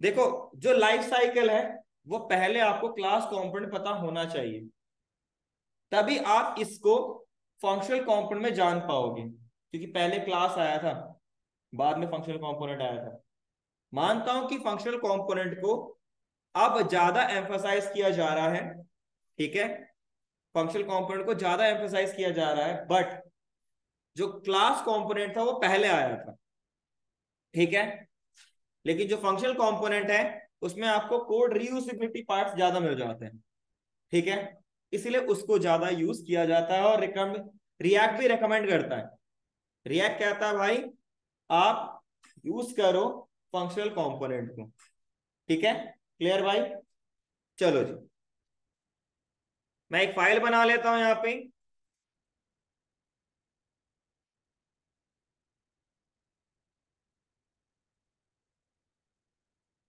देखो, जो life cycle है वो पहले आपको क्लास कंपोनेंट पता होना चाहिए, तभी आप इसको फंक्शनल कंपोनेंट में जान पाओगे, क्योंकि पहले क्लास आया था, बाद में फंक्शनल कंपोनेंट आया था। मानता हूं कि फंक्शनल कंपोनेंट को अब ज्यादा एम्फसाइज किया जा रहा है, ठीक है, फंक्शनल कंपोनेंट को ज्यादा एम्फसाइज किया जा रहा है, बट जो क्लास कंपोनेंट था वो पहले आया था, ठीक है। लेकिन जो फंक्शनल कंपोनेंट है उसमें आपको कोड रीयूजेबिलिटी पार्ट्स ज्यादा मिल जाते हैं, ठीक है, इसलिए उसको ज्यादा यूज किया जाता है। और रिएक्ट भी रेकमेंड करता है। रिएक्ट कहता है भाई आप यूज करो फंक्शनल कंपोनेंट को, ठीक है। क्लियर भाई? चलो जी, मैं एक फाइल बना लेता हूं यहाँ पे।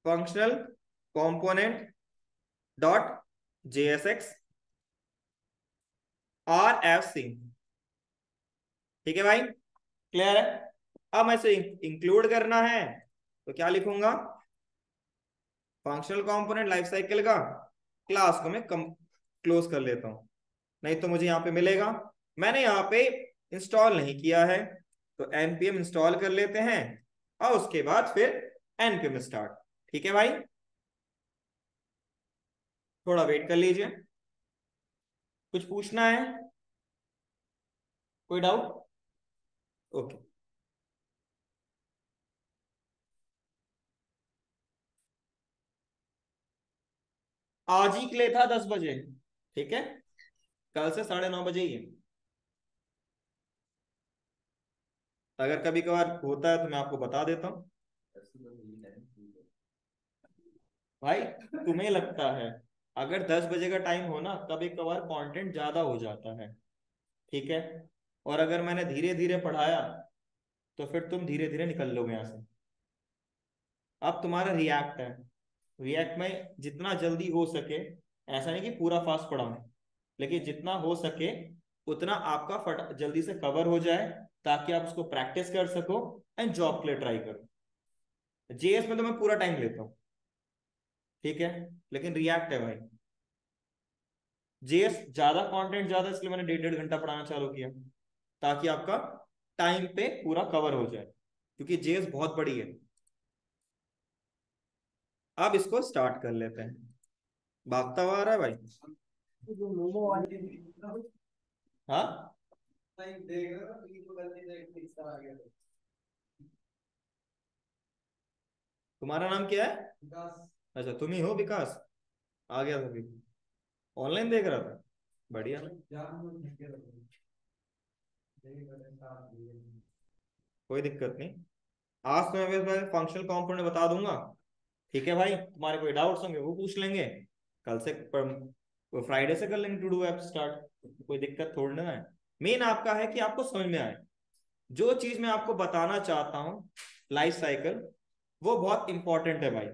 Functional component dot JSX RFC, ठीक है भाई, क्लियर है। अब मैं इसे इंक्लूड करना है तो क्या लिखूंगा, फंक्शनल कंपोनेंट लाइफ साइकिल का क्लास को मैं क्लोज कर लेता हूं, नहीं तो मुझे यहाँ पे मिलेगा। मैंने यहाँ पे इंस्टॉल नहीं किया है, तो npm इंस्टॉल कर लेते हैं और उसके बाद फिर npm स्टार्ट, ठीक है भाई। थोड़ा वेट कर लीजिए, कुछ पूछना है, कोई डाउट? ओके। आज ही के लिए था 10 बजे, ठीक है, कल से 9:30 बजे ही है। अगर कभी कभार होता है तो मैं आपको बता देता हूँ। भाई तुम्हें लगता है, अगर 10 बजे का टाइम हो ना, कभी कभार कंटेंट ज्यादा हो जाता है, ठीक है, और अगर मैंने धीरे धीरे पढ़ाया तो फिर तुम धीरे धीरे निकल लोगे यहाँ से। अब तुम्हारा रिएक्ट है, रिएक्ट में जितना जल्दी हो सके, ऐसा नहीं कि पूरा फास्ट पढ़ाऊं, लेकिन जितना हो सके उतना आपका फट जल्दी से कवर हो जाए, ताकि आप उसको प्रैक्टिस कर सको एंड जॉब के लिए ट्राई करो। JS में तो मैं पूरा टाइम लेता हूँ, ठीक है, लेकिन रिएक्ट है भाई, JS ज्यादा कंटेंट ज्यादा, इसलिए मैंने 1.5 घंटा पढ़ाना चालू किया, ताकि आपका टाइम पे पूरा कवर हो जाए, क्योंकि JS बहुत बड़ी है। अब इसको स्टार्ट कर लेते हैं। भागता हुआ आ रहा है भाई? हाँ, तुम्हारा नाम क्या है? अच्छा, तुम ही हो विकास? आ गया था, ऑनलाइन देख रहा था, बढ़िया। कोई दिक्कत नहीं, आज तो मैं फंक्शनल कंपोनेंट बता दूंगा, ठीक है भाई। तुम्हारे कोई डाउट्स होंगे वो पूछ लेंगे, कल से फ्राइडे से कर लेंगे टू डू ऐप स्टार्ट, कोई दिक्कत थोड़ी ना है। मेन आपका है कि आपको समझ में आए, जो चीज मैं आपको बताना चाहता हूँ, लाइफ साइकिल, वो बहुत इंपॉर्टेंट है भाई।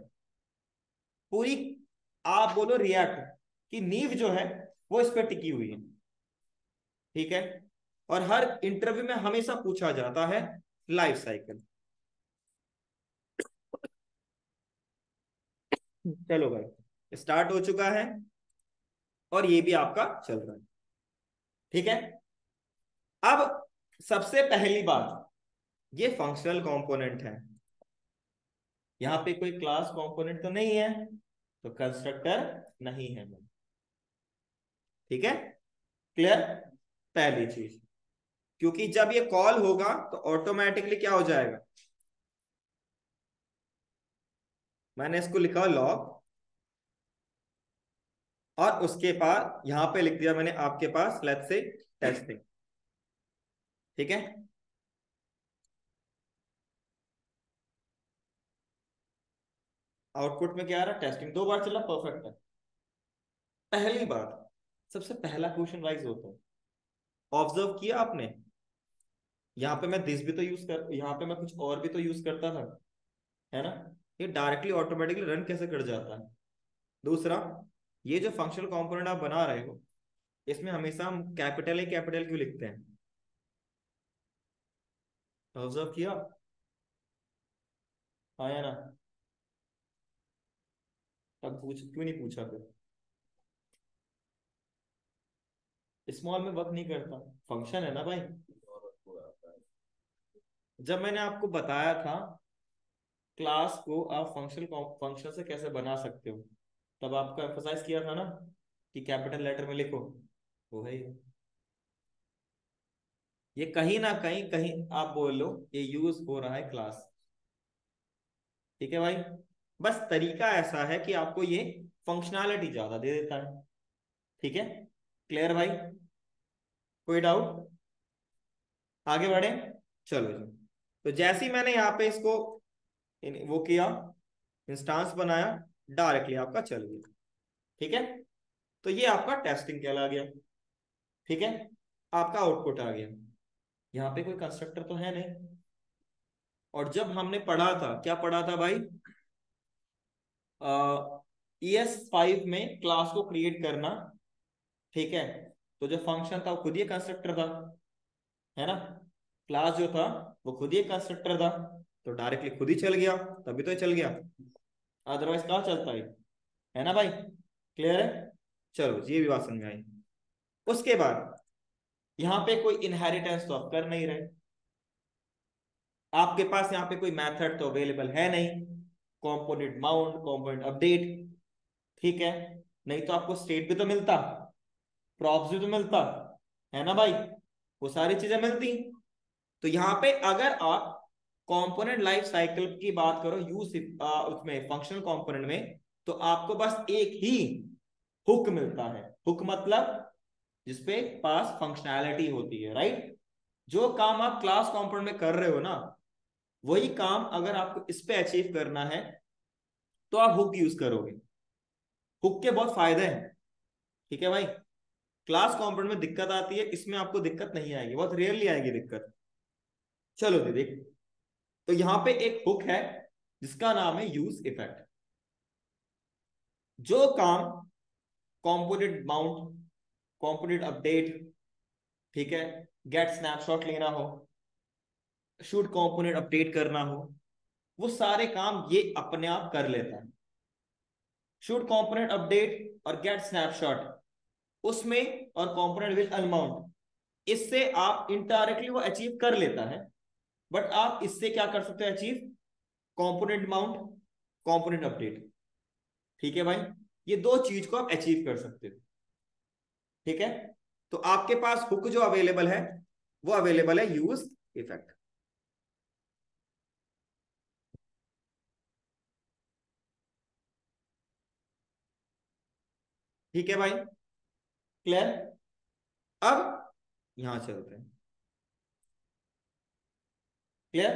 पूरी, आप बोलो रिएक्ट की नींव जो है वो इस पे टिकी हुई है, ठीक है, और हर इंटरव्यू में हमेशा पूछा जाता है लाइफ साइकिल। चलो भाई, स्टार्ट हो चुका है और ये भी आपका चल रहा है, ठीक है। अब सबसे पहली बात, ये फंक्शनल कंपोनेंट है, यहाँ पे कोई क्लास कंपोनेंट तो नहीं है, तो कंस्ट्रक्टर नहीं है, ठीक है, क्लियर। पहली चीज, क्योंकि जब ये कॉल होगा तो ऑटोमेटिकली क्या हो जाएगा, मैंने इसको लिखा लॉग, और उसके बाद यहां पे लिख दिया मैंने आपके पास लेट्स से टेस्टिंग, ठीक है। आउटपुट में क्या आ रहा है, टेस्टिंग, 2 बार चला, परफेक्ट है। पहली बात, सबसे पहला क्वेश्चन राइज होता है, ऑब्जर्व किया आपने, यहाँ पे मैं दिस भी तो यूज कर, यहाँ पे मैं कुछ और भी तो यूज करता था, है ना, ये डायरेक्टली ऑटोमेटिकली रन कैसे कर जाता है। दूसरा, ये जो फंक्शनल कंपोनेंट आप बना रहे हो, इसमें हमेशा हम कैपिटल ही कैपिटल क्यों लिखते हैं, ऑब्जर्व किया, हाँ या ना? तब पूछ क्यों नहीं पूछा फिर? स्मॉल में वर्क नहीं करता, फंक्शन है ना भाई। जब मैंने आपको बताया था क्लास को आप फंक्शन से कैसे बना सकते हो, तब आपको एम्फोसाइज किया था ना कि कैपिटल लेटर में लिखो। वो है ये कहीं ना कहीं, कहीं आप बोल लो ये यूज हो रहा है क्लास। ठीक है भाई, बस तरीका ऐसा है कि आपको ये फंक्शनैलिटी ज्यादा दे देता है। ठीक है, क्लियर भाई? कोई डाउट? आगे बढ़े, चलो जी। तो जैसे ही मैंने यहाँ पे इसको वो किया, इंस्टांस बनाया, डायरेक्टली आपका चल गया। ठीक है, तो ये आपका टेस्टिंग कहला गया। ठीक है, आपका आउटपुट आ गया। यहाँ पे कोई कंस्ट्रक्टर तो है नहीं। और जब हमने पढ़ा था, क्या पढ़ा था भाई? ES5 में क्लास को क्रिएट करना। ठीक है, तो जो फंक्शन था वो खुद ही कंस्ट्रक्टर था, है ना? क्लास जो था वो खुद ही एक कंस्ट्रक्टर था, तो डायरेक्टली खुद ही चल गया, तभी तो ये चल गया। अदरवाइज कहाँ चलता है ना भाई? क्लियर है? चलो जी, ये भी बात समझ में आई। उसके बाद यहाँ पे कोई इनहेरिटेंस तो आप कर नहीं रहे, आपके पास यहाँ पे कोई मेथड तो अवेलेबल है नहीं, कंपोनेंट माउंट, कंपोनेंट अपडेट। ठीक है, नहीं तो आपको स्टेट भी तो मिलता, प्रॉप्स भी तो मिलता, है ना भाई? वो सारी चीजें मिलती। तो यहाँ पे अगर आप कंपोनेंट लाइफ साइकिल की बात करो यूज उसमें फंक्शनल कंपोनेंट में, तो आपको बस एक ही हुक मिलता है। हुक मतलब जिसपे पास फंक्शनैलिटी होती है, राइट? जो काम आप क्लास कंपोनेंट में कर रहे हो ना, वही काम अगर आपको इस पे अचीव करना है तो आप हुक यूज करोगे। हुक के बहुत फायदे हैं। ठीक है भाई, क्लास कंपोनेंट में दिक्कत आती है, इसमें आपको दिक्कत नहीं आएगी, बहुत रेयरली आएगी दिक्कत। चलो दीदी, तो यहां पे एक हुक है जिसका नाम है यूज इफेक्ट। जो काम कंपोनेंट माउंट, कंपोनेंट अपडेट, ठीक है, गेट स्नैपशॉट लेना हो, शूट कंपोनेंट अपडेट करना हो, वो सारे काम ये अपने आप कर लेता है। शूट कंपोनेंट अपडेट और गेट स्नैपशॉट, उसमें और कंपोनेंट विद अनमाउंट, इससे आप इनडायरेक्टली वो अचीव कर लेता है। बट आप इससे क्या कर सकते हैं achieve? Component mount, component update. ठीक है भाई, ये दो चीज को आप अचीव कर सकते हो। ठीक है, तो आपके पास हुक जो अवेलेबल है वो अवेलेबल है यूज इफेक्ट। ठीक है भाई, क्लियर? अब यहां चलते हैं। क्लियर?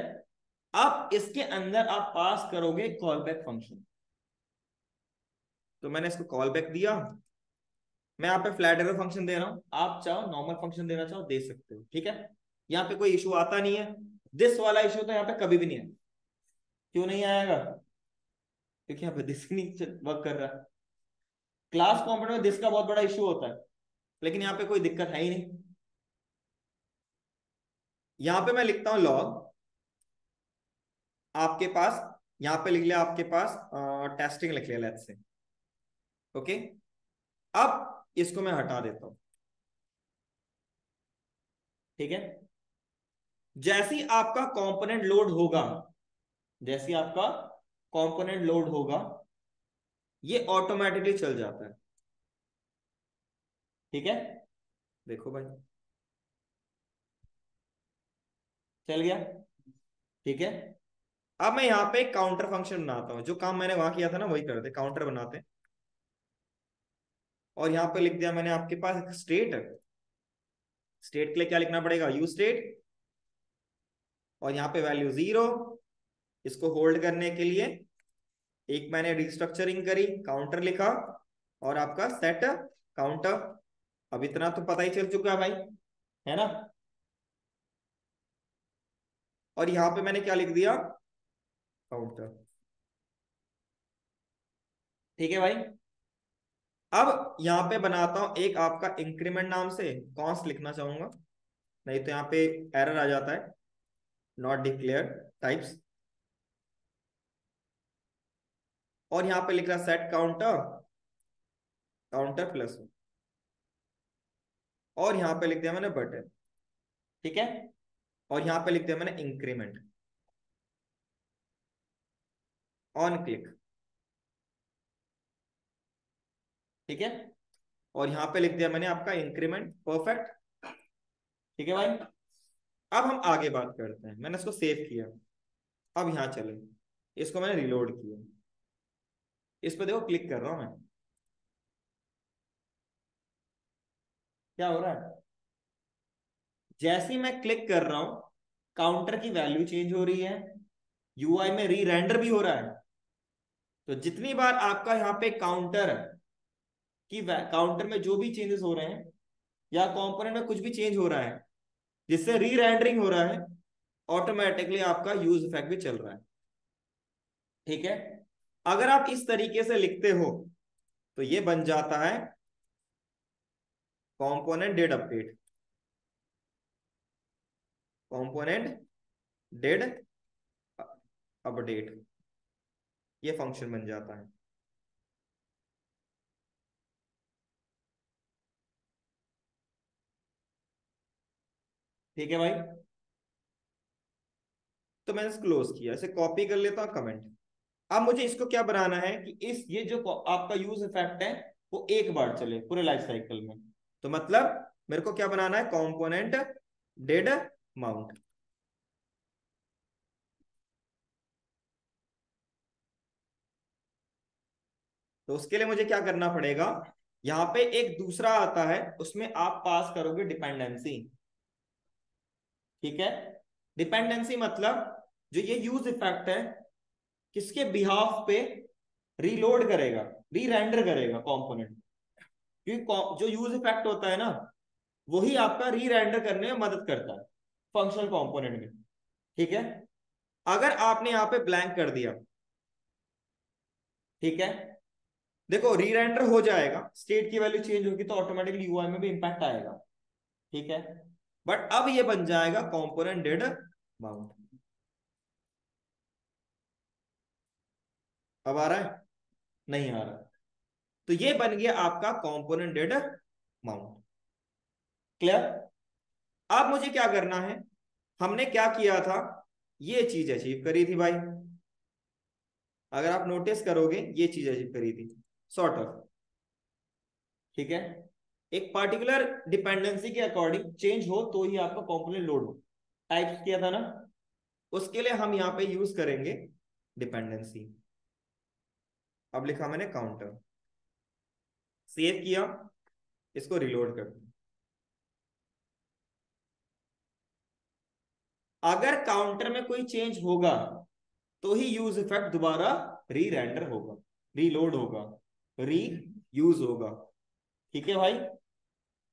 अब इसके अंदर आप पास करोगे कॉल बैक फंक्शन। तो मैंने इसको कॉल बैक दिया, मैं यहाँ पे फ्लैट एरर फंक्शन दे रहा हूं, आप चाहो नॉर्मल फंक्शन देना चाहो दे सकते हो। ठीक है, यहाँ पे कोई इशू आता नहीं है। दिस वाला इशू तो यहाँ पे कभी भी नहीं है। क्यों नहीं आएगा? क्योंकि यहाँ पे दिस नहीं वर्क कर रहा। क्लास कॉम्पोनेंट में दिस का बहुत बड़ा इशू होता है, लेकिन यहाँ पे कोई दिक्कत है ही नहीं। यहाँ पे मैं लिखता हूँ लॉग, आपके पास यहाँ पे लिख लिया, आपके पास टेस्टिंग लिख लिया लेट्स से। ओके, अब इसको मैं हटा देता हूं। ठीक है, जैसे ही आपका कंपोनेंट लोड होगा, जैसे ही आपका कंपोनेंट लोड होगा, ये ऑटोमेटिकली चल जाता है। ठीक है, देखो भाई, चल गया। ठीक है, अब मैं यहाँ पे काउंटर फंक्शन बनाता हूँ, जो काम मैंने वहां किया था ना वही करते, काउंटर बनाते हैं। और यहाँ पे लिख दिया मैंने आपके पास स्टेट। स्टेट के लिए क्या लिखना पड़ेगा? यू स्टेट, और यहाँ पे वैल्यू 0। इसको होल्ड करने के लिए एक मैंने रिस्ट्रक्चरिंग करी, काउंटर लिखा, और आपका सेट काउंटर। अब इतना तो पता ही चल चुका है भाई, है ना? और यहाँ पे मैंने क्या लिख दिया? काउंटर। ठीक है भाई, अब यहाँ पे बनाता हूं एक आपका इंक्रीमेंट नाम से कॉन्स्ट लिखना चाहूंगा, नहीं तो यहाँ पे एरर आ जाता है, नॉट डिक्लेयर टाइप्स। और यहाँ पे लिख रहा सेट काउंटर, काउंटर प्लस, और यहाँ पे लिख दिया मैंने बटन, ठीक है। और यहाँ पे लिख दिया मैंने इंक्रीमेंट ऑन क्लिक, ठीक है। और यहाँ पे लिख दिया मैंने आपका इंक्रीमेंट परफेक्ट, ठीक है भाई। अब हम आगे बात करते हैं। मैंने इसको सेव किया, अब यहाँ चले, इसको मैंने रिलोड किया, इस पर देखो क्लिक कर रहा हूं मैं, क्या हो रहा है? जैसे ही मैं क्लिक कर रहा हूं काउंटर की वैल्यू चेंज हो रही है, यूआई में री रेंडर भी हो रहा है। तो जितनी बार आपका यहाँ पे काउंटर में जो भी चेंजेस हो रहे हैं या कंपोनेंट में कुछ भी चेंज हो रहा है जिससे री रेंडरिंग हो रहा है, ऑटोमेटिकली आपका यूज इफेक्ट भी चल रहा है, ठीक है। अगर आप इस तरीके से लिखते हो तो ये बन जाता है component dead update, component dead update, ये फंक्शन बन जाता है। ठीक है भाई, तो मैंने क्लोज किया, इसे कॉपी कर लेता हूं कमेंट। अब मुझे इसको क्या बनाना है कि इस ये जो आपका यूज इफेक्ट है वो एक बार चले पूरे लाइफ साइकिल में। तो मतलब मेरे को क्या बनाना है, कंपोनेंट डेड माउंट। तो उसके लिए मुझे क्या करना पड़ेगा, यहाँ पे एक दूसरा आता है, उसमें आप पास करोगे डिपेंडेंसी, ठीक है। डिपेंडेंसी मतलब जो ये यूज इफेक्ट है किसके बिहाफ पे रीलोड करेगा, री रेंडर करेगा कंपोनेंट, क्योंकि जो यूज इफेक्ट होता है ना वही आपका री रेंडर करने में मदद करता है फंक्शनल कंपोनेंट में, ठीक है। अगर आपने यहाँ पे ब्लैंक कर दिया, ठीक है, देखो री रेंडर हो जाएगा, स्टेट की वैल्यू चेंज होगी तो ऑटोमेटिकली यूआई में भी इंपैक्ट आएगा, ठीक है। बट अब ये बन जाएगा कंपोनेंट डेड माउंट। अब आ रहा है? नहीं आ रहा। तो ये बन गया आपका कंपोनेंट डेड माउंट। क्लियर? अब मुझे क्या करना है, हमने क्या किया था, ये चीज अचीव करी थी भाई, अगर आप नोटिस करोगे ये चीज अचीव करी थी सॉर्ट ऑफ, ठीक है। एक पार्टिकुलर डिपेंडेंसी के अकॉर्डिंग चेंज हो तो ही आपका कंपोनेंट लोड हो, टाइप्स किया था ना, उसके लिए हम यहाँ पे यूज करेंगे डिपेंडेंसी। अब लिखा मैंने काउंटर, सेव किया, इसको रिलोड कर दिया। अगर काउंटर में कोई चेंज होगा तो ही यूज इफेक्ट दोबारा री रेंडर होगा, रीलोड होगा, री यूज होगा, ठीक है भाई।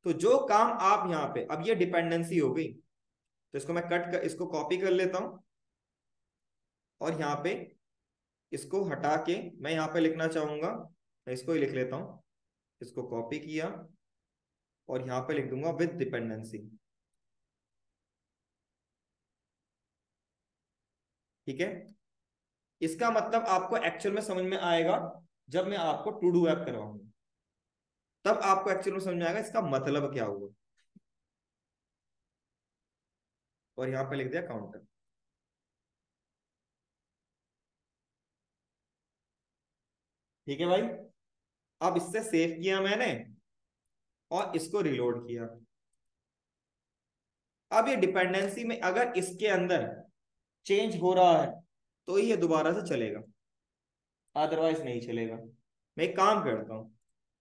तो जो काम आप यहाँ पे, अब ये डिपेंडेंसी हो गई, तो इसको मैं कट कर, इसको कॉपी कर लेता हूं, और यहाँ पे इसको हटा के मैं यहाँ पे लिखना चाहूंगा, मैं इसको ही लिख लेता हूं, इसको कॉपी किया और यहाँ पे लिख दूंगा विद डिपेंडेंसी, ठीक है। इसका मतलब आपको एक्चुअल में समझ में आएगा जब मैं आपको टू डू ऐप करवाऊंगा, तब आपको एक्चुअल में समझ में आएगा इसका मतलब क्या हुआ। और यहाँ पे लिख दिया काउंटर, ठीक है भाई। अब इससे सेव किया मैंने और इसको रिलोड किया। अब ये डिपेंडेंसी में अगर इसके अंदर चेंज हो रहा है तो ये दोबारा से चलेगा, अदरवाइज नहीं चलेगा। मैं एक काम करता हूं,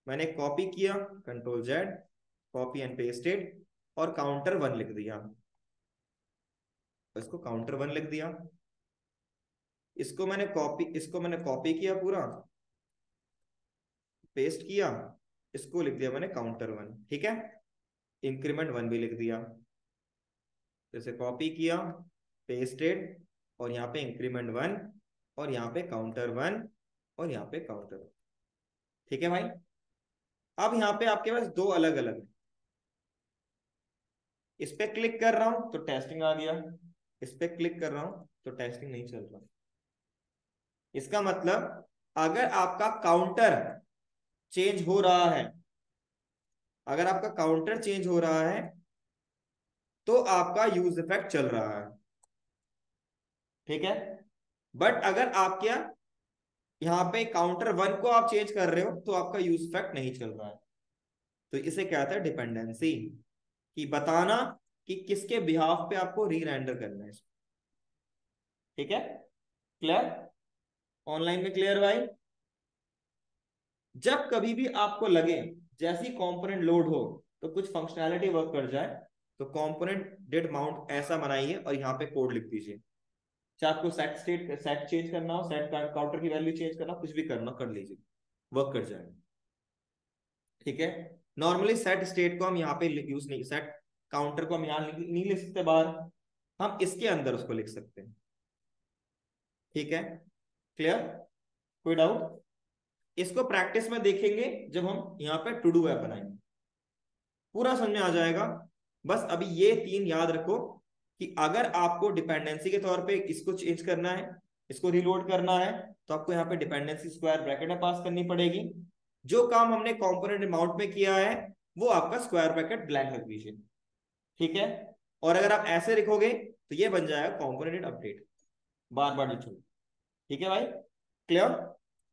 मैंने कॉपी किया, control Z, copy and pasted, और काउंटर वन लिख दिया, इसको काउंटर वन लिख दिया। इसको मैंने कॉपी किया पूरा, पेस्ट किया, इसको लिख दिया मैंने काउंटर वन, ठीक है। इंक्रीमेंट वन भी लिख दिया, जैसे कॉपी किया, पेस्टेड, और यहाँ पे इंक्रीमेंट वन, और यहाँ पे काउंटर वन, और यहाँ पे काउंटर, ठीक है भाई। अब यहाँ पे आपके पास दो अलग अलग, इस पे क्लिक कर रहा हूं तो टेस्टिंग आ गया, इस पे क्लिक कर रहा हूं तो टेस्टिंग नहीं चल रहा। इसका मतलब अगर आपका काउंटर चेंज हो रहा है, अगर आपका काउंटर चेंज हो रहा है तो आपका यूज इफेक्ट चल रहा है। ठीक है। बट अगर आपके यहाँ पे काउंटर वन को आप चेंज कर रहे हो तो आपका यूज इफेक्ट नहीं चल रहा है। तो इसे क्या कहता है? डिपेंडेंसी। कि बताना कि किसके बिहाफ पे आपको री रेंडर करना है इसको। ठीक है। क्लियर? ऑनलाइन में क्लियर भाई? जब कभी भी आपको लगे जैसी कंपोनेंट लोड हो तो कुछ फंक्शनैलिटी वर्क कर जाए, तो कंपोनेंट डेट माउंट ऐसा बनाइए और यहाँ पे कोड लिख दीजिए। चाहे आपको सेट चेंज करना हो, सेट काउंटर की वैल्यू चेंज करना हो, कुछ भी करना कर लीजिए, वर्क कर जाएगा। ठीक है। नॉर्मली सेट स्टेट को हम यहाँ पे यूज नहीं, सेट काउंटर को हम यहाँ नहीं लिख सकते बाहर, हम इसके अंदर उसको लिख सकते हैं। ठीक है। क्लियर? कोई डाउट? इसको प्रैक्टिस में देखेंगे जब हम यहाँ पे टू डू ऐप बनाएंगे, पूरा समझ में आ जाएगा। बस अभी ये तीन याद रखो कि अगर आपको डिपेंडेंसी के तौर पे इसको चेंज करना है, इसको रिलोड करना है, तो आपको यहाँ पे डिपेंडेंसी स्क्वायर ब्रैकेट में पास करनी पड़ेगी। जो काम हमने कंपोनेंट अमाउंट में किया है वो आपका स्क्वायर ब्रैकेट ब्लैंक रख दीजिए। ठीक है। और अगर आप ऐसे लिखोगे तो ये बन जाएगा कंपोनेंट अपडेट, बार बार लिखो। ठीक है भाई? क्लियर?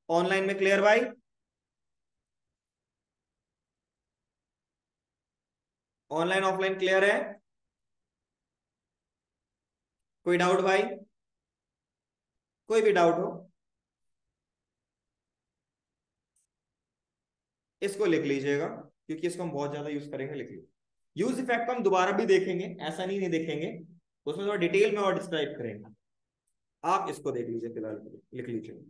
ऑनलाइन में क्लियर भाई? ऑनलाइन ऑफलाइन क्लियर है? कोई डाउट भाई? कोई भी डाउट हो इसको लिख लीजिएगा, क्योंकि इसको हम बहुत ज्यादा यूज करेंगे। लिख लीजिए। यूज इफेक्ट को हम दोबारा भी देखेंगे, ऐसा नहीं देखेंगे, उसमें थोड़ा डिटेल में और डिस्क्राइब करेंगे। आप इसको देख लीजिए फिलहाल, लिख लीजिए।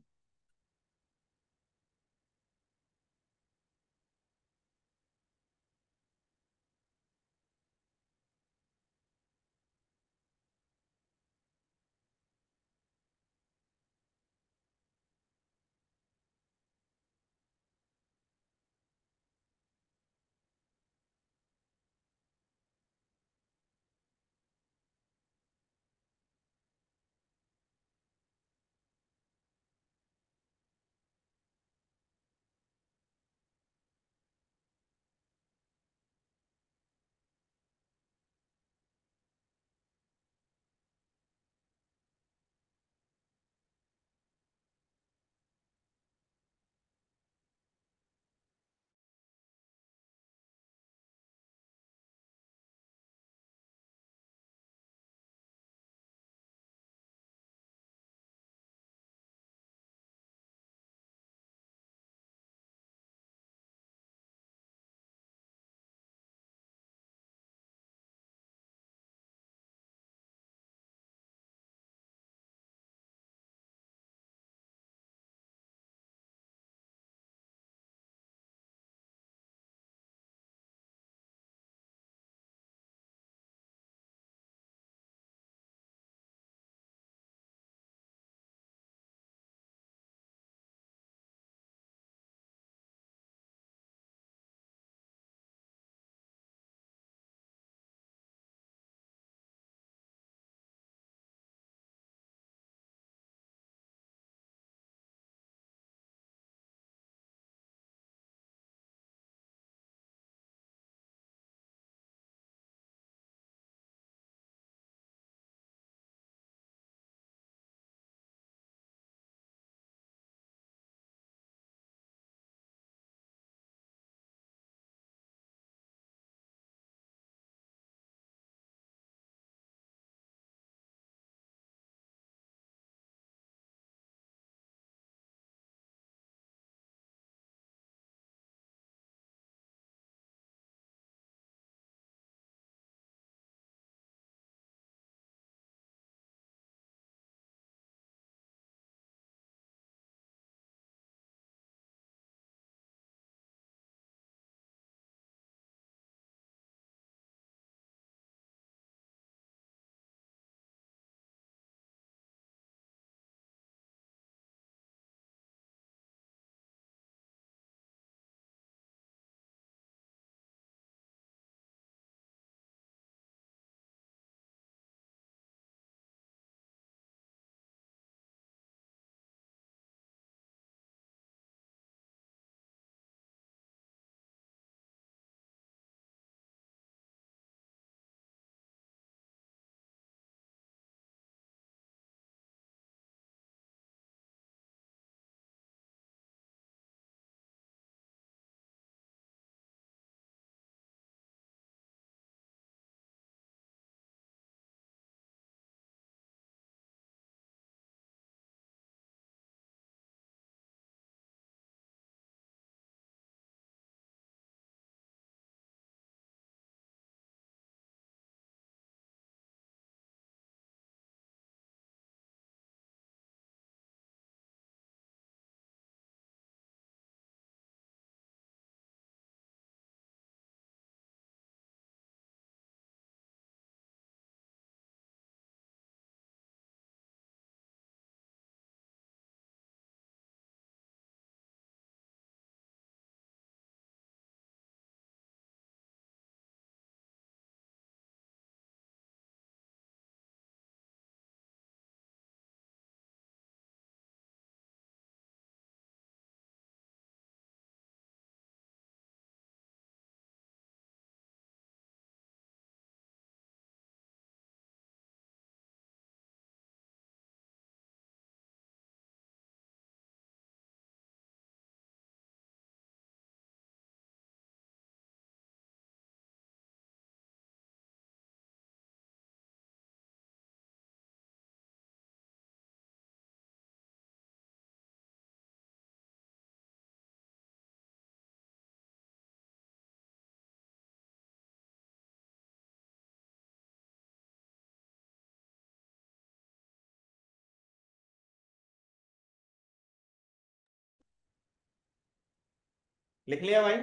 लिख लिया भाई?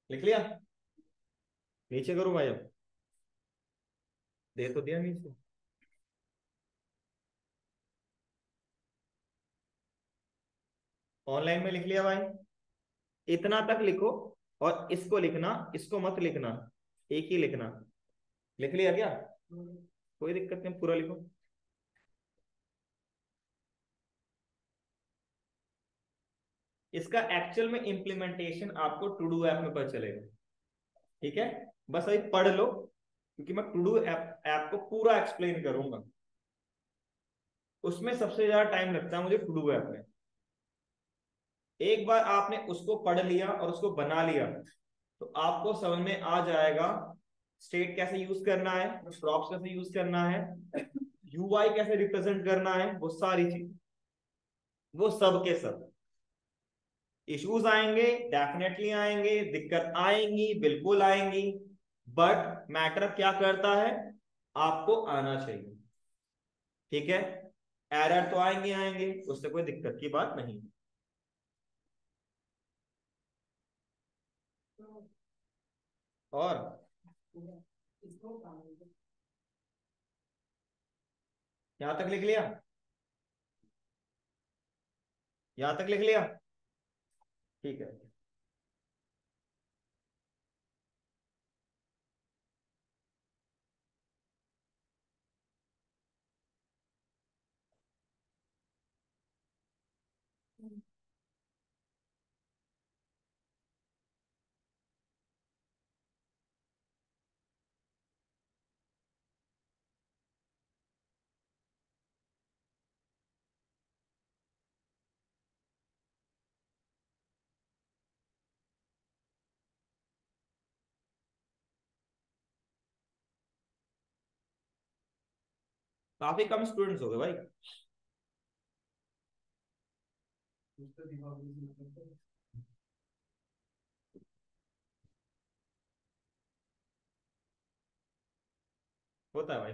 लिख लिया? नीचे करूं भाई अब? दे तो दिया नीचे। ऑनलाइन में लिख लिया भाई? इतना तक लिखो, और इसको लिखना, इसको मत लिखना, एक ही लिखना। लिख लिया क्या? कोई दिक्कत नहीं, पूरा लिखो। इसका एक्चुअल में इम्प्लीमेंटेशन आपको टू डू ऐप में पता चलेगा। ठीक है, बस अभी पढ़ लो, क्योंकि मैं टू डू ऐप को पूरा एक्सप्लेन करूंगा। उसमें सबसे ज्यादा टाइम लगता है मुझे टू डू ऐप में। एक बार आपने उसको पढ़ लिया और उसको बना लिया, तो आपको समझ में आ जाएगा स्टेट कैसे यूज करना है, प्रॉप्स कैसे यूज करना है, यूआई कैसे रिप्रेजेंट करना है, वो सारी चीज, वो सब के सब। इश्यूज आएंगे, डेफिनेटली आएंगे, दिक्कत आएंगी, बिल्कुल आएंगी, बट मैटर क्या करता है, आपको आना चाहिए। ठीक है, एरर तो आएंगे आएंगे, उससे कोई दिक्कत की बात नहीं। और यहां तक लिख लिया? यहां तक लिख लिया? ठीक है। काफी कम स्टूडेंट्स हो गए भाई। होता है भाई।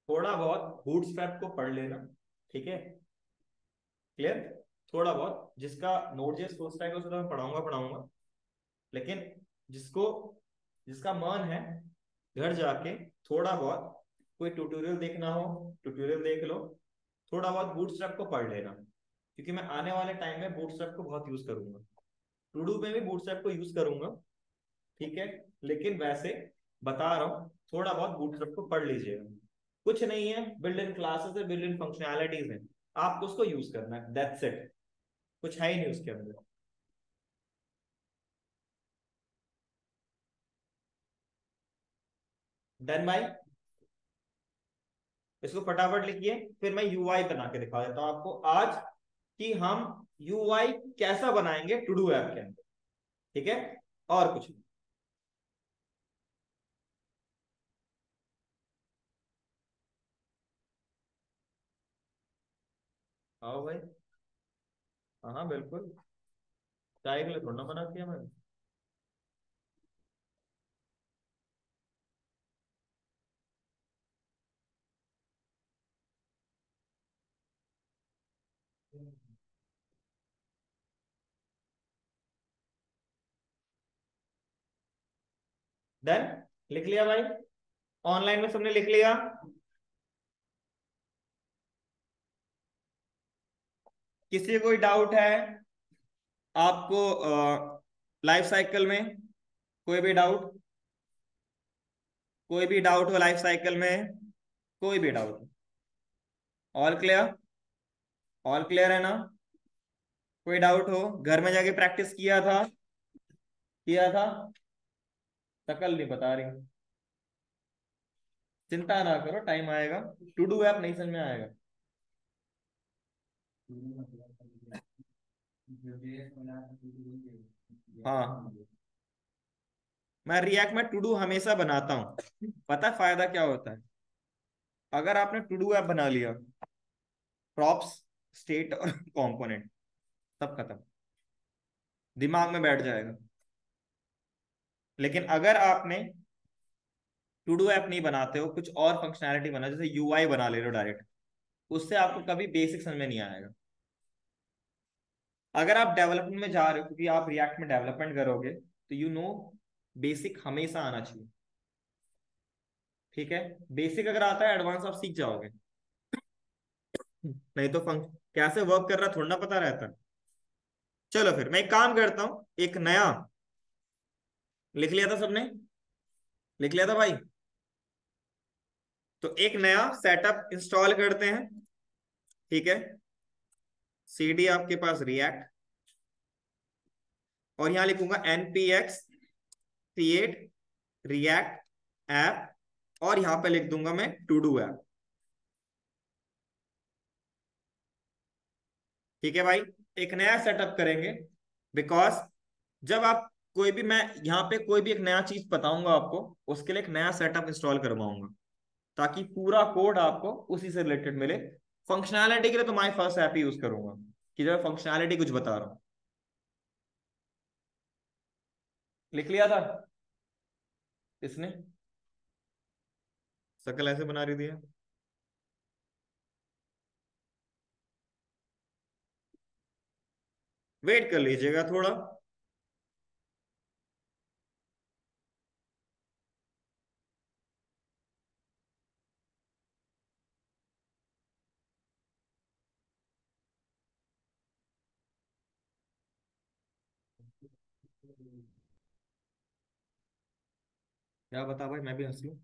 थोड़ा बहुत बूटस्ट्रैप को पढ़ लेना। ठीक है, क्लियर? थोड़ा बहुत, जिसका नोट जे सोचता है कि उसे तो मैं पढ़ाऊंगा पढ़ाऊंगा, लेकिन जिसको, जिसका मन है घर जाके थोड़ा बहुत कोई ट्यूटोरियल देखना हो, ट्यूटोरियल देख लो। थोड़ा बहुत बूटस्ट्रैप को पढ़ लेना, क्योंकि मैं आने वाले टाइम में बूटस्ट्रैप को बहुत यूज करूंगा। टू डू में भी बूटस्ट्रैप को यूज करूंगा। ठीक है, लेकिन वैसे बता रहा हूँ, थोड़ा बहुत बूटस्ट्रैप को पढ़ लीजिएगा। कुछ नहीं है, बिल्ड इन क्लासेस है, बिल्ड इन फंक्शनैलिटीज है, आपको उसको यूज करना है, दैट्स इट। कुछ है ही नहीं उसके अंदर। डन भाई? इसको फटाफट लिखिए, फिर मैं यूआई बना के दिखा देता हूं आपको आज, कि हम यूआई कैसा बनाएंगे टू डू ऐप के अंदर। ठीक है, और कुछ नहीं। आओ भाई। हाँ हाँ बिल्कुल, चाय के लिए थोड़ा ना मना किया मैंने। डन? लिख लिया भाई? ऑनलाइन में सबने लिख लिया? किसी को कोई डाउट है आपको लाइफ साइकिल में? कोई भी डाउट? कोई भी डाउट हो लाइफ साइकिल में? कोई भी doubt? All clear? All clear है ना? कोई डाउट हो, घर में जाके प्रैक्टिस किया था? किया था? शकल नहीं बता रही। चिंता ना करो, टाइम आएगा, टू डू ऐप नहीं समझ में आएगा। हाँ, मैं रिएक्ट में टू डू हमेशा बनाता हूँ। पता है फायदा क्या होता है? अगर आपने टू डू ऐप बना लिया, प्रॉप्स, स्टेट और कंपोनेंट सब खत्म, दिमाग में बैठ जाएगा। लेकिन अगर आपने टू डू ऐप नहीं बनाते हो, कुछ और फंक्शनैलिटी बना, जैसे यूआई बना ले रहे हो डायरेक्ट, उससे आपको कभी बेसिक समझ में नहीं आएगा। अगर आप डेवलपमेंट में जा रहे हो, क्योंकि आप रिएक्ट में डेवलपमेंट करोगे, तो यू नो बेसिक हमेशा आना चाहिए। ठीक है, बेसिक अगर आता है, एडवांस आप सीख जाओगे। नहीं तो फंक्शन कैसे वर्क कर रहा थोड़ा ना पता रहता। चलो फिर मैं एक काम करता हूँ, एक नया, लिख लिया था सबने, लिख लिया था भाई, तो एक नया सेटअप इंस्टॉल करते हैं। ठीक है, सीडी आपके पास रिएक्ट, और यहां लिखूंगा npx create react ऐप, और यहां पे लिख दूंगा मैं टू डू ऐप। ठीक है भाई, एक नया सेटअप करेंगे, बिकॉज जब आप कोई भी, मैं यहाँ पे कोई भी एक नया चीज बताऊंगा आपको, उसके लिए एक नया सेटअप इंस्टॉल करवाऊंगा, ताकि पूरा कोड आपको उसी से रिलेटेड मिले। फंक्शनैलिटी के लिए तो my first app he use करूंगा, कि जब फंक्शनैलिटी कुछ बता रहा हूँ। लिख लिया था इसने, शकल ऐसे बना रही थी। वेट कर लीजिएगा थोड़ा। क्या बता भाई, मैं भी हंस लूं।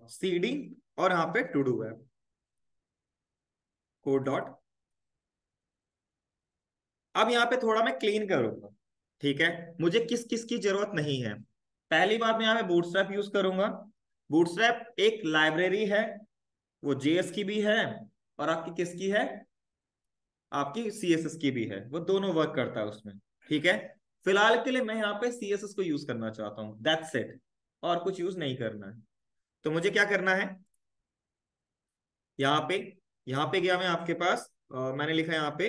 सीडी, और यहाँ पे टू डू है, कोड डॉट। अब यहाँ पे थोड़ा मैं क्लीन करूंगा। ठीक है, मुझे किस किस की जरूरत नहीं है। पहली बात, मैं यहाँ पे बूटस्ट्रैप यूज करूंगा। बूटस्ट्रैप एक लाइब्रेरी है, वो जेएस की भी है, और आपकी किसकी है, आपकी सीएसएस की भी है, वो दोनों वर्क करता है उसमें। ठीक है, फिलहाल के लिए मैं यहाँ पे सीएसएस को यूज करना चाहता हूँ, दैट्स इट, और कुछ यूज नहीं करना है। तो मुझे क्या करना है, यहाँ पे, यहाँ पे गया मैं आपके पास, मैंने लिखा है यहाँ पे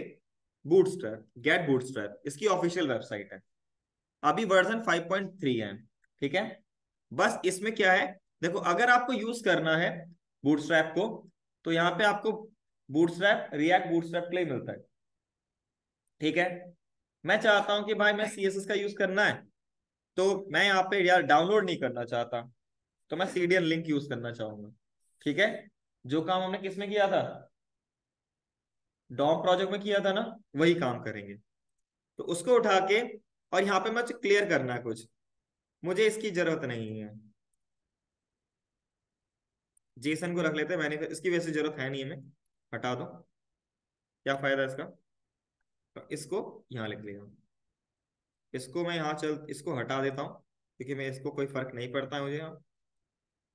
बूटस्ट्रैप, गेट बूटस्ट्रैप, इसकी ऑफिशियल वेबसाइट है। अभी वर्जन 5.3 है। ठीक है, बस इसमें क्या है, देखो अगर आपको यूज करना है बूटस्ट्रैप को, तो यहाँ पे आपको बूटस्ट्रैप, रिएक्ट बूटस्ट्रैप के लिए मिलता है। ठीक है, मैं चाहता हूं कि भाई मैं सीएसएस का यूज करना है, तो मैं यहाँ पे यार डाउनलोड नहीं करना चाहता, तो मैं सीडीएन लिंक यूज करना चाहूंगा। ठीक है, जो काम हमने किसमें किया था, डॉम प्रोजेक्ट में किया था ना, वही काम करेंगे। तो उसको उठा के, और यहाँ पे मुझे क्लियर करना है कुछ, मुझे इसकी जरूरत नहीं है। जेसन को रख लेते हैं, मैंने इसकी वैसे जरूरत है नहीं, हमें हटा दो, क्या फायदा इसका। तो इसको यहाँ लिख लिया, इसको मैं यहाँ चल, इसको हटा देता हूँ, क्योंकि मैं इसको कोई फर्क नहीं पड़ता है मुझे यहाँ।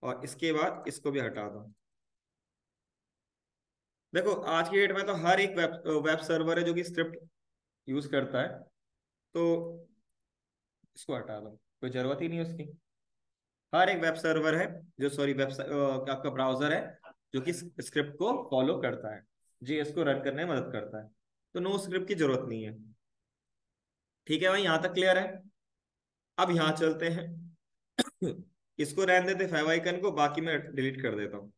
और इसके बाद इसको भी हटा दो। देखो आज की डेट में तो हर एक वेब सर्वर है जो कि स्क्रिप्ट यूज करता है, तो इसको हटा दो, कोई जरूरत ही नहीं है उसकी। हर एक वेब सर्वर है, जो सॉरी वेब, आपका ब्राउजर है, जो कि स्क्रिप्ट को फॉलो करता है, जेएस को रन करने में मदद करता है, तो नो स्क्रिप्ट की जरूरत नहीं है। ठीक है भाई, यहाँ तक क्लियर है। अब यहाँ चलते हैं, इसको रहने देते फाइव आइकन को, बाकी मैं डिलीट कर देता हूँ।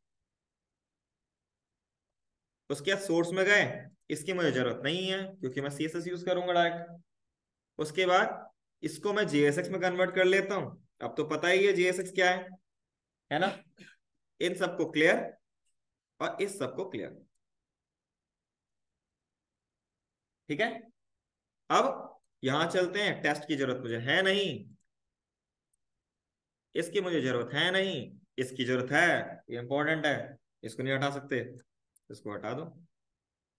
उसके बाद सोर्स में गए, इसकी मुझे जरूरत नहीं है, क्योंकि मैं सीएसएस यूज करूंगा डायरेक्ट। उसके बाद इसको मैं JSX में कन्वर्ट कर लेता हूं। अब तो पता ही है JSX क्या है ना। इन सबको क्लियर और इस सबको क्लियर। ठीक है, अब यहां चलते हैं। टेस्ट की जरूरत मुझे है नहीं, इसकी मुझे जरूरत है नहीं, इसकी जरूरत है, ये इंपॉर्टेंट है, इसको नहीं हटा सकते, इसको हटा दो।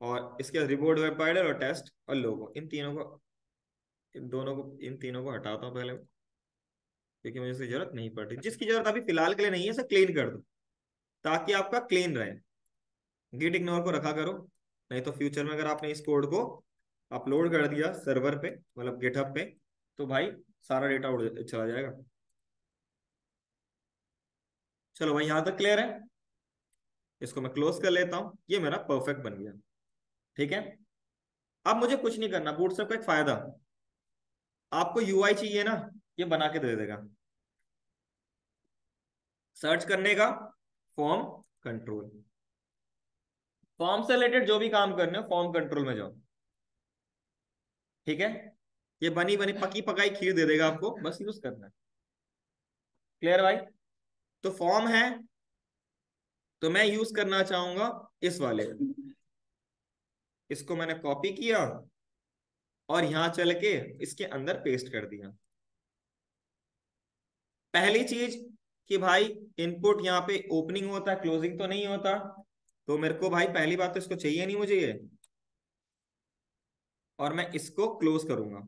और इसके बाद रिपोर्ट, वेब पाइडर और टेस्ट और लोगो, इन तीनों को, इन दोनों को, इन तीनों को हटाता हूँ पहले, क्योंकि मुझे इसकी जरूरत नहीं पड़ रही। जिसकी जरूरत अभी फिलहाल के लिए नहीं है इसे क्लीन कर दो, ताकि आपका क्लीन रहे। गिट इग्नोर को रखा करो, नहीं तो फ्यूचर में अगर आपने इस कोड को अपलोड कर दिया सर्वर पे, मतलब गिटहब पे, तो भाई सारा डेटा उड़ चला जाएगा। चलो भाई यहां तक क्लियर है। इसको मैं क्लोज कर लेता हूं, ये मेरा परफेक्ट बन गया। ठीक है, अब मुझे कुछ नहीं करना। बूटस्ट्रैप का एक फायदा, आपको यूआई चाहिए ना, ये बना के दे देगा। सर्च करने का, फॉर्म कंट्रोल, फॉर्म से रिलेटेड जो भी काम करने हो फॉर्म कंट्रोल में जाओ। ठीक है, ये बनी बनी पकी पकाई खीर दे देगा आपको, बस यूज करना है। क्लियर भाई। तो फॉर्म है, तो मैं यूज करना चाहूंगा इस वाले, इसको मैंने कॉपी किया और यहां चल के इसके अंदर पेस्ट कर दिया। पहली चीज कि भाई इनपुट यहाँ पे ओपनिंग होता है, क्लोजिंग तो नहीं होता, तो मेरे को भाई पहली बात तो इसको चाहिए नहीं मुझे ये, और मैं इसको क्लोज करूंगा।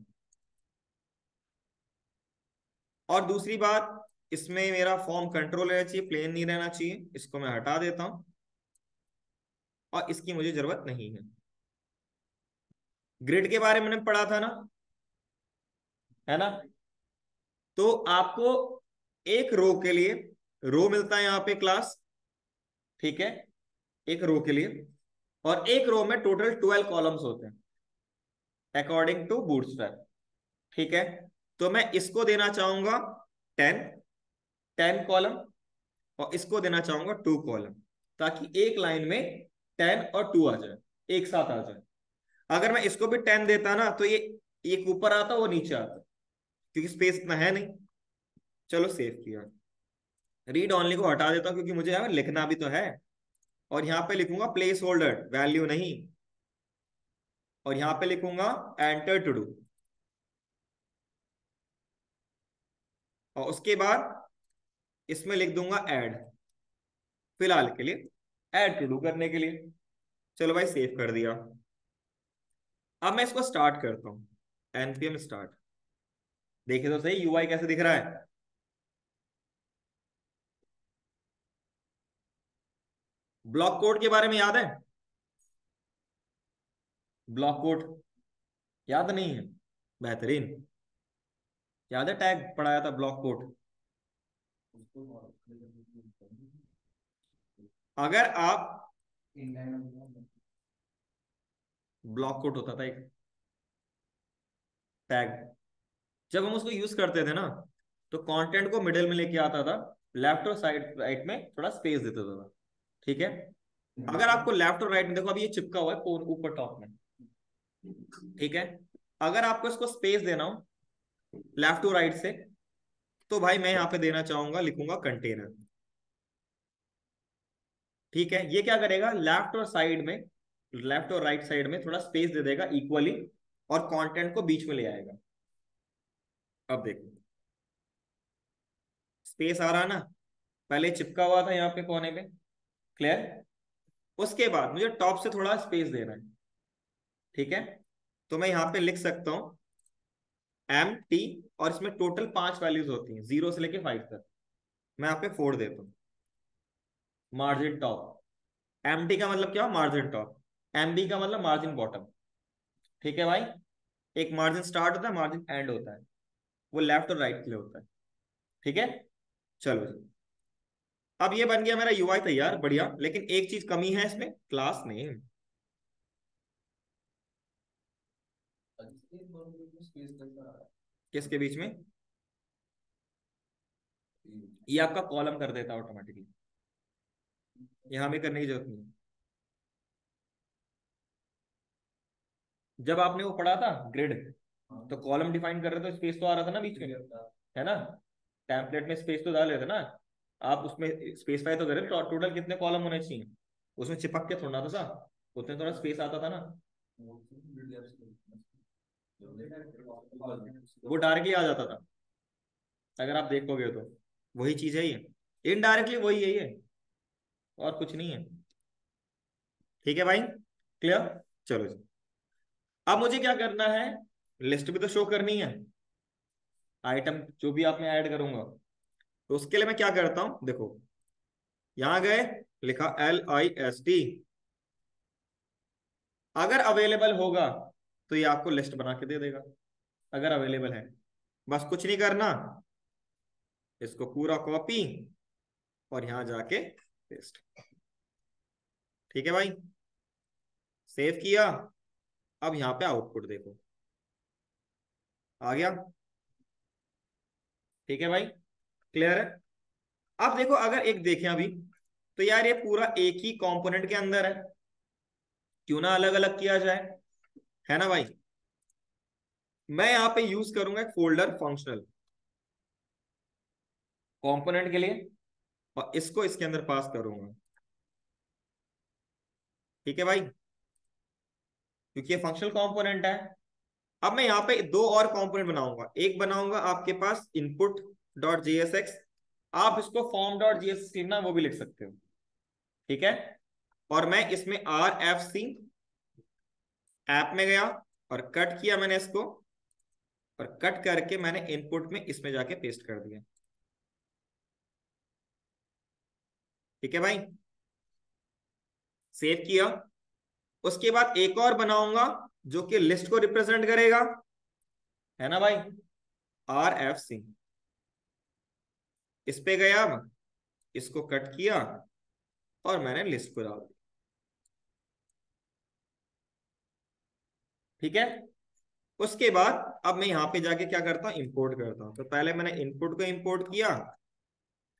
और दूसरी बात, इसमें मेरा फॉर्म कंट्रोल रहना चाहिए, प्लेन नहीं रहना चाहिए, इसको मैं हटा देता हूं और इसकी मुझे जरूरत नहीं है। ग्रिड के बारे में मैंने पढ़ा था ना, है ना। तो आपको एक रो के लिए रो मिलता है यहाँ पे क्लास, ठीक है, एक रो के लिए, और एक रो में टोटल 12 कॉलम्स होते हैं अकॉर्डिंग टू बूटस्ट्रैप। ठीक है, तो मैं इसको देना चाहूंगा 10 10 कॉलम, और इसको देना चाहूंगा 2 कॉलम, ताकि एक लाइन में 10 और 2 आ जाए, एक साथ आ जाए। अगर मैं इसको भी 10 देता ना, तो ये एक ऊपर आता वो नीचे आता, क्योंकि स्पेस इतना है नहीं। चलो सेव किया। रीड ओनली को हटा देता हूं, क्योंकि मुझे यहाँ लिखना भी तो है। और यहाँ पे लिखूंगा प्लेस होल्डर, वैल्यू नहीं। और यहाँ पे लिखूंगा एंटर टू डू, और उसके बाद इसमें लिख दूंगा ऐड, फिलहाल के लिए ऐड टू डू करने के लिए। चलो भाई सेव कर दिया। अब मैं इसको स्टार्ट करता हूँ, npm स्टार्ट। देखिए तो सही यूआई कैसे दिख रहा है। ब्लॉक कोड के बारे में याद है? ब्लॉक कोड याद नहीं है? बेहतरीन। याद है टैग पढ़ाया था ब्लॉक कोड? अगर आप, ब्लॉक कोड होता था एक टैग, जब हम उसको यूज करते थे ना, तो कंटेंट को मिडिल में लेके आता था, लेफ्ट और साइड राइट में थोड़ा स्पेस देता था। ठीक है, अगर आपको लेफ्ट और राइट में, देखो अभी ये चिपका हुआ है ऊपर टॉप में, ठीक है, अगर आपको इसको स्पेस देना हो लेफ्ट टू राइट से, तो भाई मैं यहाँ पे देना चाहूंगा, लिखूंगा कंटेनर। ठीक है, ये क्या करेगा, लेफ्ट और साइड में, लेफ्ट और राइट साइड में थोड़ा स्पेस दे देगा इक्वली, और कंटेंट को बीच में ले आएगा। अब देखो स्पेस आ रहा ना, पहले चिपका हुआ था यहाँ पे कोने पे। क्लियर। उसके बाद मुझे टॉप से थोड़ा स्पेस देना है। ठीक है, तो मैं यहाँ पे लिख सकता हूँ MT, और इसमें टोटल 5 वैल्यूज होती हैं 0 से लेके 5 तक। मैं यहाँ पे 4 देता हूँ। मार्जिन टॉप, MT का मतलब क्या, मार्जिन टॉप। MB का मतलब मार्जिन बॉटम। ठीक है भाई, एक मार्जिन स्टार्ट होता है, मार्जिन एंड होता है, वो लेफ्ट और राइट के लिए होता है। ठीक है, चलो जी। अब ये बन गया मेरा यूआई तैयार, बढ़िया। लेकिन एक चीज कमी है इसमें, क्लास नेम। किसके बीच में? ये आपका कॉलम कर देता है ऑटोमेटिकली, यहां में करने की जरूरत नहीं। जब आपने वो पढ़ा था ग्रिड, तो कॉलम डिफाइन कर रहे तो स्पेस तो आ रहा था ना बीच में, है ना। टेम्पलेट में स्पेस तो डाल रहे थे ना आप, उसमें स्पेसिफाई तो करे टोटल कितने कॉलम होने चाहिए, उसमें चिपक के थोड़ा था, उसमें थोड़ा स्पेस आता था ना, वो डायरेक्टली आ जाता था अगर आप देखोगे तो। वही चीज है ये, इनडायरेक्टली वही है ये, और कुछ नहीं है। ठीक है भाई, क्लियर। चलो जी, अब मुझे क्या करना है, लिस्ट भी तो शो करनी है, आइटम जो भी आप में ऐड करूंगा। तो उसके लिए मैं क्या करता हूं, देखो यहां गए, लिखा LIST, अगर अवेलेबल होगा तो ये आपको लिस्ट बना के दे देगा, अगर अवेलेबल है। बस कुछ नहीं करना, इसको पूरा कॉपी और यहां जाके पेस्ट। ठीक है भाई, सेव किया, अब यहां पे आउटपुट देखो, आ गया। ठीक है भाई, क्लियर है। अब देखो अगर एक देखें अभी, तो यार ये पूरा एक ही कंपोनेंट के अंदर है, क्यों ना अलग अलग किया जाए, है ना भाई। मैं यहाँ पे यूज करूंगा एक फोल्डर फंक्शनल कंपोनेंट के लिए, और इसको इसके अंदर पास करूंगा। ठीक है भाई, क्योंकि ये फंक्शनल कंपोनेंट है। अब मैं यहाँ पे दो और कंपोनेंट बनाऊंगा, एक बनाऊंगा आपके पास इनपुट डॉट JSX, आप इसको फॉर्म डॉट JSX लिखना वो भी लिख सकते हो। ठीक है, और मैं इसमें RFC ऐप में गया और कट किया मैंने इसको, और कट करके मैंने इनपुट में इसमें जाके पेस्ट कर दिया। ठीक है भाई, सेव किया। उसके बाद एक और बनाऊंगा जो कि लिस्ट को रिप्रेजेंट करेगा, है ना भाई, RFC। इस पे गया, अब इसको कट किया और मैंने लिस्ट को डाल दिया। ठीक है, उसके बाद अब मैं यहाँ पे जाके क्या करता हूँ, इंपोर्ट करता हूँ। तो पहले मैंने इनपुट को इंपोर्ट किया,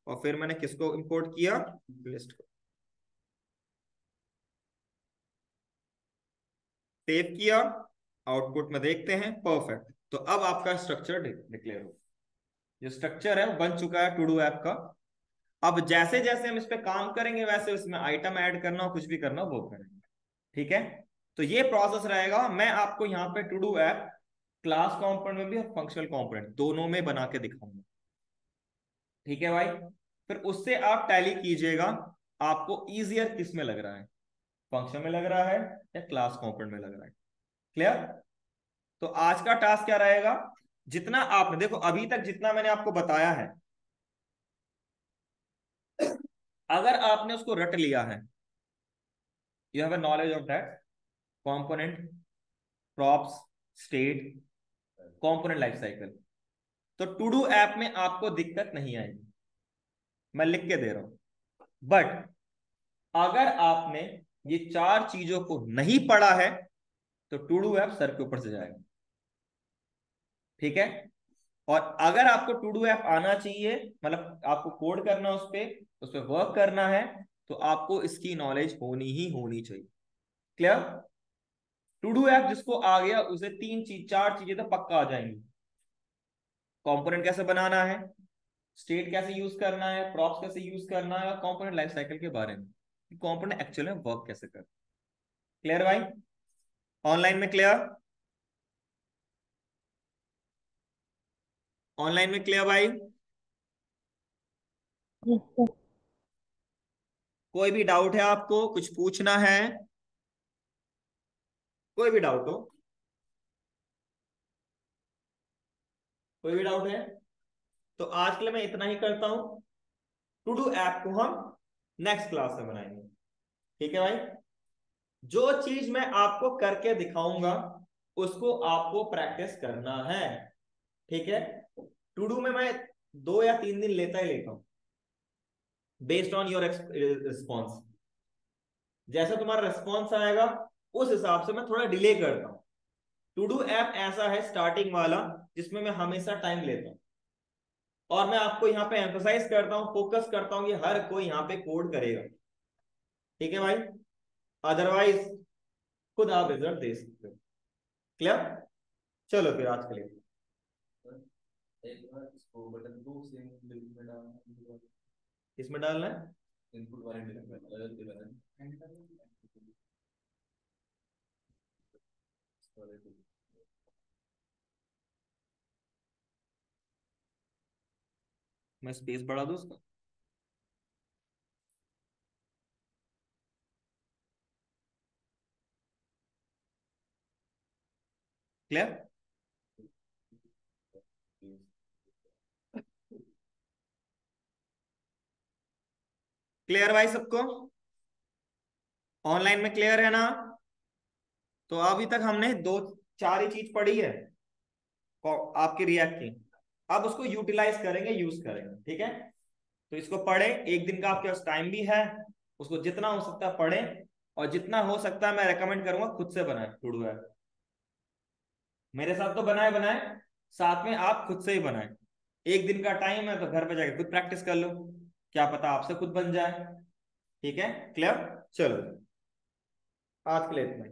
और फिर मैंने किसको इंपोर्ट किया, लिस्ट को। सेव किया, आउटपुट में देखते हैं, परफेक्ट। तो अब आपका स्ट्रक्चर डिक्लेयर हो, जो स्ट्रक्चर है वो बन चुका है टू डू ऐप का। अब जैसे जैसे हम इस पे काम करेंगे वैसे उसमें आइटम ऐड करना हो, कुछ भी करना हो वो करेंगे। ठीक है, तो ये प्रोसेस रहेगा। मैं आपको यहाँ पे to do app class component में भी और फंक्शनल कंपोनेंट दोनों में बना के दिखाऊंगा। ठीक है भाई, फिर उससे आप टैली कीजिएगा, आपको इजियर किस में लग रहा है, फंक्शन में लग रहा है या क्लास कंपोनेंट में लग रहा है। क्लियर। तो आज का टास्क क्या रहेगा, जितना आपने देखो अभी तक जितना मैंने आपको बताया है, अगर आपने उसको रट लिया है, you have a knowledge of that component, props, state, component life cycle, तो टू डू ऐप में आपको दिक्कत नहीं आएगी, मैं लिख के दे रहा हूं। बट अगर आपने ये चार चीजों को नहीं पढ़ा है तो टू डू ऐप सर के ऊपर से जाएगा। ठीक है, और अगर आपको टू डू ऐप आना चाहिए, मतलब आपको कोड करना उस पर वर्क करना है, तो आपको इसकी नॉलेज होनी ही होनी चाहिए। क्लियर। टू डू ऐप जिसको आ गया उसे तीन चीज चार चीजें तो पक्का आ जाएंगी, कंपोनेंट कैसे बनाना है, स्टेट कैसे यूज करना है, प्रॉप्स कैसे यूज करना है, और कंपोनेंट लाइफ साइकिल के बारे में, कंपोनेंट एक्चुअल में वर्क कैसे कर। क्लियर भाई, ऑनलाइन में क्लियर, ऑनलाइन में क्लियर भाई। कोई भी डाउट है आपको, कुछ पूछना है, कोई भी डाउट हो, कोई भी डाउट है, तो आज के लिए मैं इतना ही करता हूं। टू डू ऐप को हम नेक्स्ट क्लास में बनाएंगे। ठीक है भाई, जो चीज मैं आपको करके दिखाऊंगा उसको आपको प्रैक्टिस करना है। ठीक है, टू डू में मैं 2 या 3 दिन लेता ही लेता हूं, बेस्ड ऑन योर रिस्पॉन्स। जैसा तुम्हारा रिस्पॉन्स आएगा उस हिसाब से मैं थोड़ा डिले करता हूँ। टू डू ऐप ऐसा है स्टार्टिंग वाला जिसमें मैं हमेशा टाइम लेता हूँ, और मैं आपको यहाँ पे एम्फोसाइज करता हूँ, फोकस करता हूँ कि हर कोई यहाँ पे कोड करेगा। ठीक है भाई, अदरवाइज खुद आप रिजल्ट दे सकते हो। क्लियर। चलो फिर आज के लिए एक बार इसको बटन को सेम लिंक में डालना, इसमें डालना है। इनपुट वाले लिंक में अलग से बटन। मैं स्पेस बढ़ा दूं उसका। क्लियर? क्लियर भाई सबको? ऑनलाइन में क्लियर है ना? तो अभी तक हमने दो चार ही चीज पढ़ी है आपकी रिएक्ट की। अब उसको यूटिलाइज करेंगे, यूज करेंगे, ठीक है? तो इसको पढ़े, एक दिन का आपके पास टाइम भी है, उसको जितना हो सकता है पढ़े, और जितना हो सकता है मैं रेकमेंड करूंगा खुद से बनाए टूडू ऐप। मेरे साथ तो बनाए बनाए, साथ में आप खुद से ही बनाए। एक दिन का टाइम है तो घर पे जाके खुद प्रैक्टिस कर लो, क्या पता आपसे खुद बन जाए। ठीक है? क्लियर? चलो आज के लिए इतना ही।